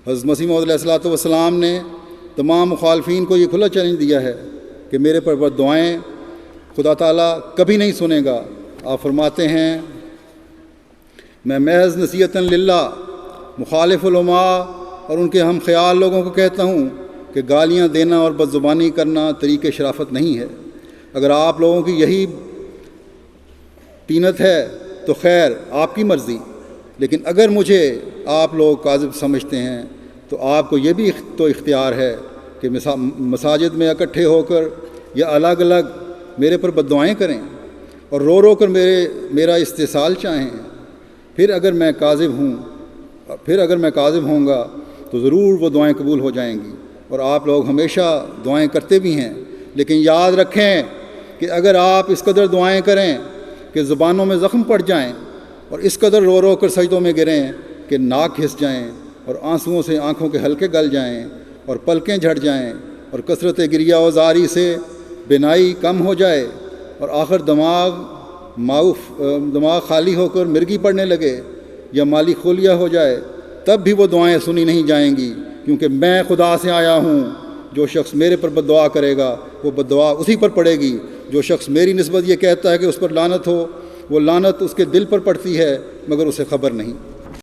حضرت مسیح موعود علیہ الصلوۃ والسلام نے تمام مخالفین کو یہ کھلا چیلنج دیا ہے کہ میرے پر بد دعائیں خدا تعالیٰ کبھی نہیں سنے گا۔ آپ فرماتے ہیں میں محض نصیحتاً للہ مخالف علماء اور ان کے ہم خیال لوگوں کو کہتا ہوں کہ گالیاں دینا اور بد زبانی کرنا طریق شرافت نہیں ہے۔ اگر آپ لوگوں کی یہی تینت ہے تو خیر آپ کی مرضی، لیکن اگر مجھے آپ لوگ کاذب سمجھتے ہیں تو آپ کو یہ بھی تو اختیار ہے کہ مساجد میں اکٹھے ہو کر یا الگ الگ میرے پر بد دعائیں کریں اور رو رو کر میرا استحصال چاہیں۔ پھر اگر میں کاذب ہوں گا تو ضرور وہ دعائیں قبول ہو جائیں گی، اور آپ لوگ ہمیشہ دعائیں کرتے بھی ہیں۔ لیکن یاد رکھیں کہ اگر آپ اس قدر دعائیں کریں کہ زبانوں میں زخم پڑ جائیں اور اس قدر رو رو کر سجدوں میں گریں کہ ناک گھس جائیں اور آنسوؤں سے آنکھوں کے حلقے گل جائیں اور پلکیں جھڑ جائیں اور کثرت گریہ و زاری سے بینائی کم ہو جائے اور آخر دماغ خالی ہو کر مرگی پڑنے لگے یا مالی خلیہ ہو جائے، تب بھی وہ دعائیں سنی نہیں جائیں گی، کیونکہ میں خدا سے آیا ہوں۔ جو شخص میرے پر بد دعا کرے گا وہ بد دعا اسی پر پڑے گی۔ جو شخص میری نسبت یہ کہتا ہے کہ اس پر لعنت ہو، وہ لعنت اس کے دل پر پڑتی ہے مگر اسے خبر نہیں۔